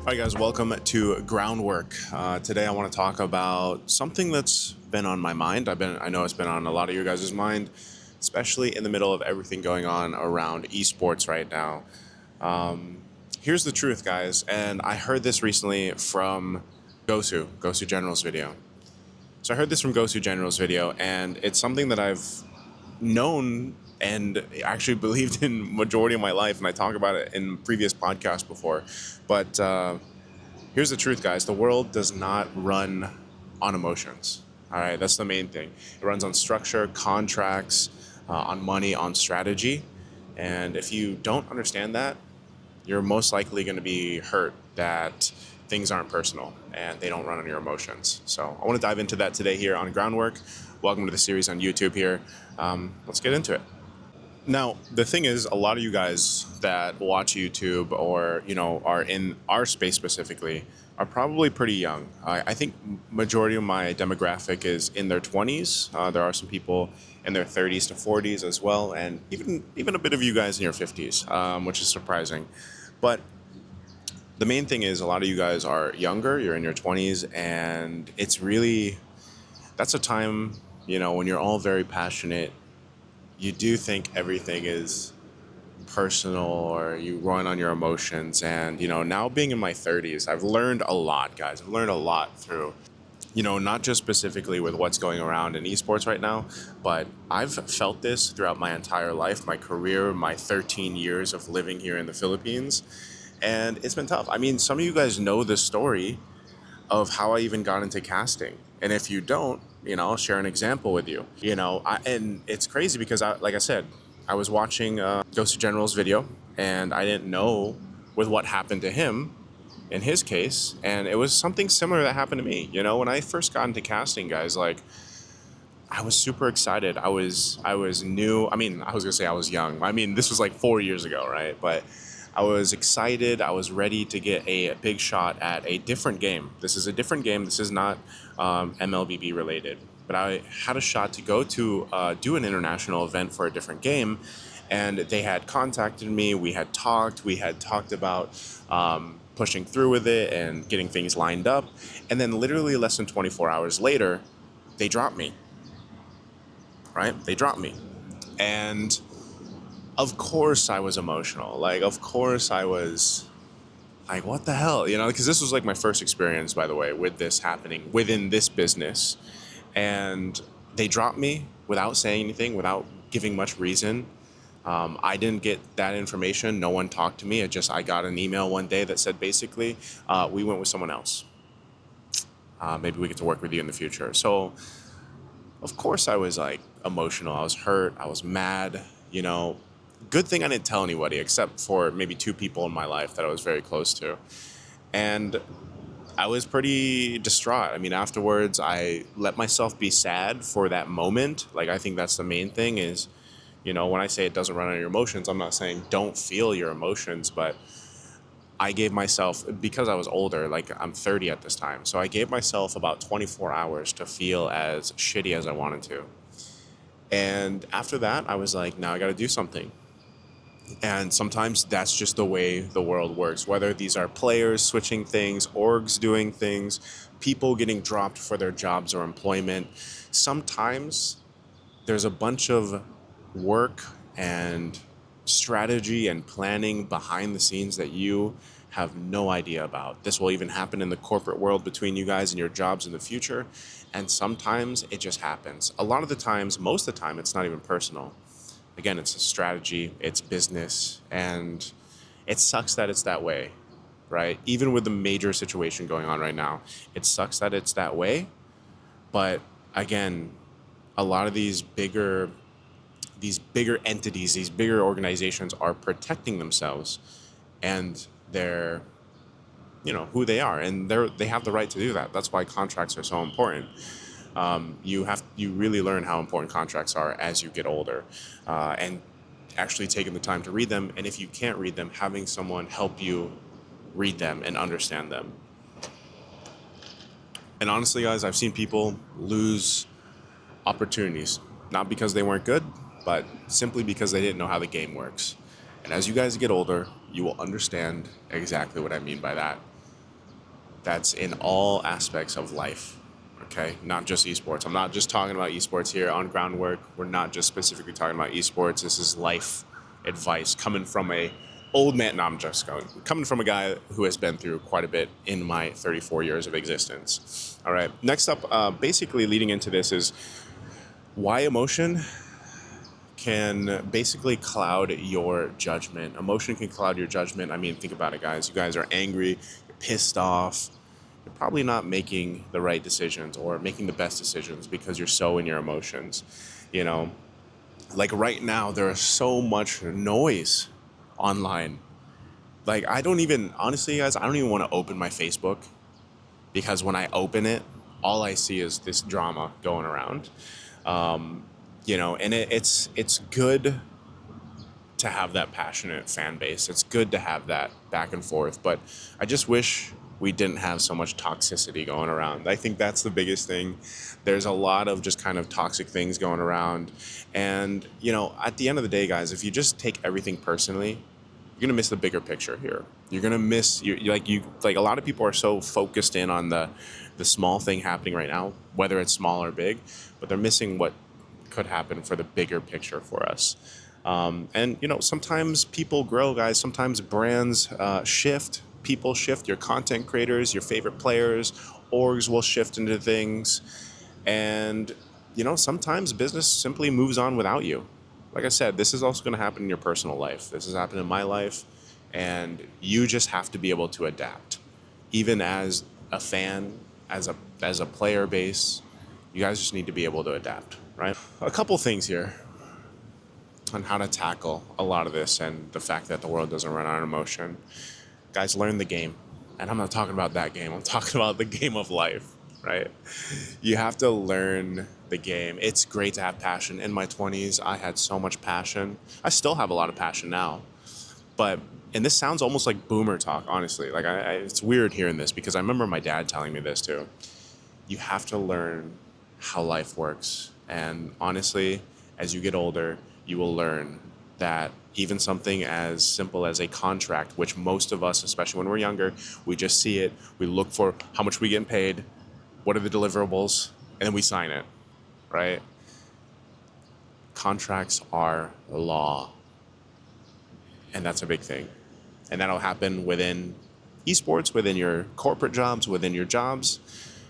Hi guys, welcome to Groundwork. Today I want to talk about something that's been on my mind. I know it's been on a lot of you guys' mind, especially in the middle of everything going on around esports right now. Here's the truth, guys, and I heard this recently from Gosu General's video. So I heard this from Gosu General's video, and it's something that I've known and actually believed in majority of my life, and I talk about it in previous podcasts before. But here's the truth, guys. The world does not run on emotions. All right, that's the main thing. It runs on structure, contracts, on money, on strategy. And if you don't understand that, you're most likely going to be hurt that things aren't personal and they don't run on your emotions. So I want to dive into that today here on Groundwork. Welcome to the series on YouTube here. Let's get into it. Now, the thing is, a lot of you guys that watch YouTube or, are in our space specifically are probably pretty young. I think majority of my demographic is in their 20s. There are some people in their 30s to 40s as well, and even a bit of you guys in your 50s, which is surprising. But the main thing is a lot of you guys are younger, you're in your 20s, and that's a time, when you're all very passionate. You do think everything is personal or you run on your emotions. And, now being in my 30s, I've learned a lot, guys. I've learned a lot through, not just specifically with what's going around in esports right now, but I've felt this throughout my entire life, my career, my 13 years of living here in the Philippines. And it's been tough. I mean, some of you guys know the story of how I even got into casting. And if you don't, I'll share an example with you. And it's crazy because, like I said, I was watching Ghost General's video, and I didn't know with what happened to him in his case. And it was something similar that happened to me. When I first got into casting, guys, I was super excited. I was new. I mean, I was gonna say I was young. I mean, this was like 4 years ago, right? But I was excited. I was ready to get a big shot at a different game. This is a different game. This is not MLBB related. But I had a shot to go to do an international event for a different game. And they had contacted me. We had talked about pushing through with it and getting things lined up. And then literally less than 24 hours later, they dropped me. Right? They dropped me. And of course I was emotional. Of course I was like, what the hell? Because this was like my first experience, by the way, with this happening within this business. And they dropped me without saying anything, without giving much reason. I didn't get that information. No one talked to me. I got an email one day that said basically, we went with someone else. Maybe we get to work with you in the future. So, of course I was like emotional. I was hurt. I was mad, Good thing I didn't tell anybody except for maybe 2 people in my life that I was very close to. And I was pretty distraught. I mean, afterwards, I let myself be sad for that moment. I think that's the main thing is, when I say it doesn't run on your emotions, I'm not saying don't feel your emotions, but I gave myself, because I was older, I'm 30 at this time, so I gave myself about 24 hours to feel as shitty as I wanted to. And after that, I was like, now I got to do something. And sometimes that's just the way the world works, whether these are players switching things, orgs doing things, people getting dropped for their jobs or employment. Sometimes there's a bunch of work and strategy and planning behind the scenes that you have no idea about. This will even happen in the corporate world between you guys and your jobs in the future. And sometimes it just happens. A lot of the times, most of the time, it's not even personal. Again, it's a strategy, it's business, and it sucks that it's that way, right? Even with the major situation going on right now, it sucks that it's that way. But again, a lot of these bigger entities, these bigger organizations are protecting themselves, and they're, who they are, and they have the right to do that. That's why contracts are so important. You really learn how important contracts are as you get older, and actually taking the time to read them. And if you can't read them, having someone help you read them and understand them. And honestly, guys, I've seen people lose opportunities, not because they weren't good, but simply because they didn't know how the game works. And as you guys get older, you will understand exactly what I mean by that. that's in all aspects of life. Okay, not just esports. I'm not just talking about esports here on Groundwork. We're not just specifically talking about esports. This is life advice coming from a old man. No, I'm just going coming from a guy who has been through quite a bit in my 34 years of existence. All right. Next up, basically leading into this is why emotion can basically cloud your judgment. Emotion can cloud your judgment. I mean, think about it, guys. You guys are angry, you're pissed off. You're probably not making the right decisions or making the best decisions because you're so in your emotions. You know, like right now, there is so much noise online. Like, I don't even, honestly, guys, I don't even want to open my Facebook because when I open it, all I see is this drama going around. And it's good to have that passionate fan base. It's good to have that back and forth, but I just wish we didn't have so much toxicity going around. I think that's the biggest thing. There's a lot of just kind of toxic things going around. And, at the end of the day, guys, if you just take everything personally, you're gonna miss the bigger picture here. You're gonna miss like a lot of people are so focused in on the small thing happening right now, whether it's small or big, but they're missing what could happen for the bigger picture for us. And sometimes people grow, guys. Sometimes brands shift, people shift. Your content creators, your favorite players, orgs will shift into things, and sometimes business simply moves on without you. Like I said, this is also going to happen in your personal life. This has happened in my life, and you just have to be able to adapt, even as a fan, as a player base. You guys just need to be able to adapt, right? A couple things here on how to tackle a lot of this and the fact that the world doesn't run on emotion. Guys, learn the game. And I'm not talking about that game. I'm talking about the game of life, right? You have to learn the game. It's great to have passion. In my 20s, I had so much passion. I still have a lot of passion now. And this sounds almost like boomer talk, honestly. Like, it's weird hearing this because I remember my dad telling me this too. You have to learn how life works. And honestly, as you get older, you will learn that even something as simple as a contract, which most of us, especially when we're younger, we just see it, we look for how much we get paid, what are the deliverables, and then we sign it, right? Contracts are law, and that's a big thing. And that'll happen within esports, within your corporate jobs, within your jobs.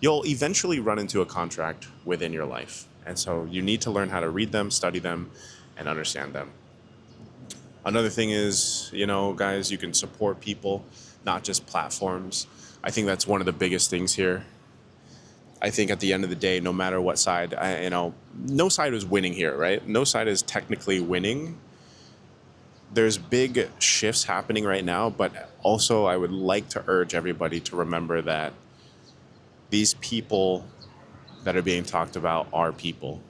You'll eventually run into a contract within your life. And so you need to learn how to read them, study them, and understand them. Another thing is, guys, you can support people, not just platforms. I think that's one of the biggest things here. I think at the end of the day, no matter what side, no side is winning here, right? No side is technically winning. There's big shifts happening right now, but also I would like to urge everybody to remember that these people that are being talked about are people,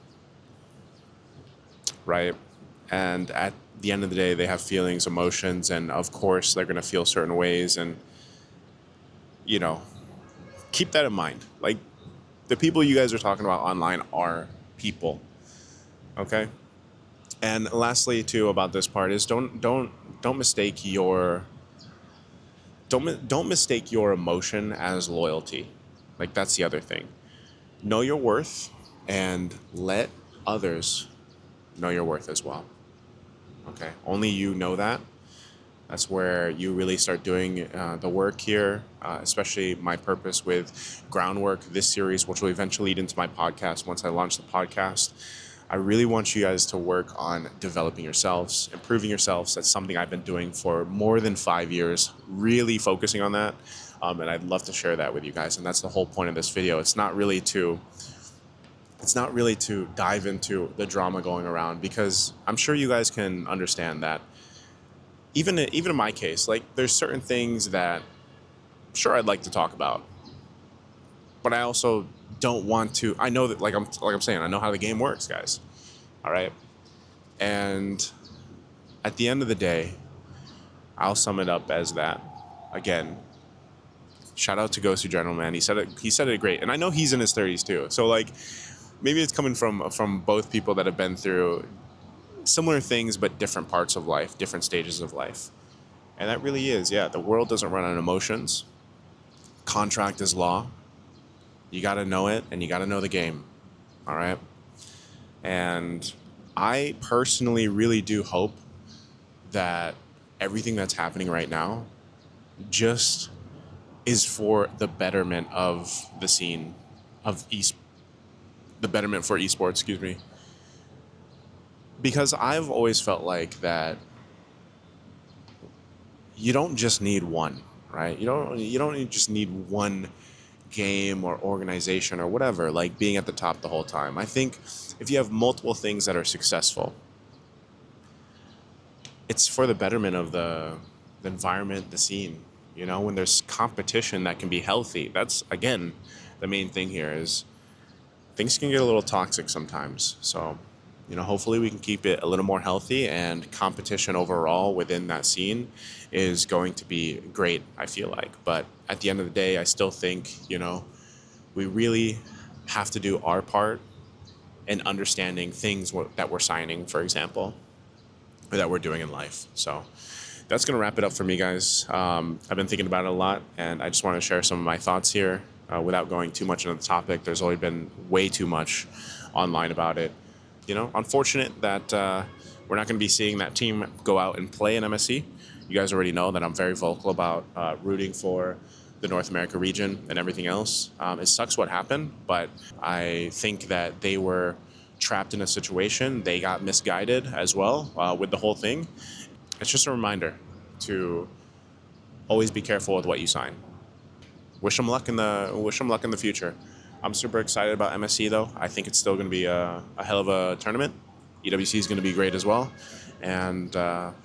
right? And at the end of the day, they have feelings, emotions, and of course they're going to feel certain ways. And, keep that in mind. Like, the people you guys are talking about online are people, okay? And lastly, too, about this part is don't mistake your don't mistake your emotion as loyalty. Like, that's the other thing. Know your worth and let others know your worth as well. Okay, only you know that. That's where you really start doing the work here, especially my purpose with Groundwork, this series, which will eventually lead into my podcast once I launch the podcast. I really want you guys to work on developing yourselves, improving yourselves. That's something I've been doing for more than 5 years, really focusing on that. And I'd love to share that with you guys. And that's the whole point of this video. It's not really to dive into the drama going around, because I'm sure you guys can understand that even in my case, like, there's certain things that sure I'd like to talk about, but I also don't want to. I know that, like I'm saying, I know how the game works, guys. All right, and at the end of the day, I'll sum it up as that. Again, shout out to Ghost Gentleman. He said it great, and I know he's in his 30s too. So, like, maybe it's coming from both people that have been through similar things, but different parts of life, different stages of life. And that really is, yeah, the world doesn't run on emotions. contract is law. You got to know it, and you got to know the game. All right. And I personally really do hope that everything that's happening right now just is for the betterment of the scene of the betterment for esports, excuse me. Because I've always felt like that you don't just need one, right? You don't just need one game or organization or whatever, like being at the top the whole time. I think if you have multiple things that are successful, it's for the betterment of the environment, the scene. When there's competition that can be healthy, that's again the main thing here is things can get a little toxic sometimes. So, hopefully we can keep it a little more healthy, and competition overall within that scene is going to be great, I feel like. But at the end of the day, I still think, we really have to do our part in understanding things that we're signing, for example, or that we're doing in life. So that's going to wrap it up for me, guys. I've been thinking about it a lot, and I just want to share some of my thoughts here without going too much into the topic. There's already been way too much online about it. Unfortunate that we're not going to be seeing that team go out and play in MSC. You guys already know that I'm very vocal about rooting for the North America region and everything else. It sucks what happened, but I think that they were trapped in a situation. They got misguided as well with the whole thing. It's just a reminder to always be careful with what you sign. Wish them luck in the future. I'm super excited about MSC though. I think it's still going to be a hell of a tournament. EWC is going to be great as well, and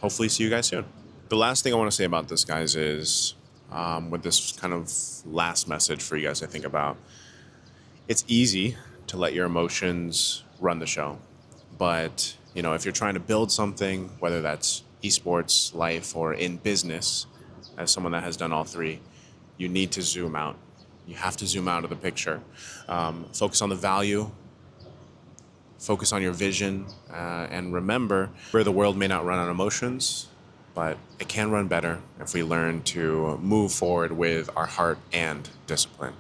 hopefully see you guys soon. The last thing I want to say about this, guys, is with this kind of last message for you guys to think about. It's easy to let your emotions run the show, but if you're trying to build something, whether that's esports, life, or in business, as someone that has done all three, you need to zoom out. You have to zoom out of the picture. Focus on the value. Focus on your vision. And remember, where the world may not run on emotions, but it can run better if we learn to move forward with our heart and discipline.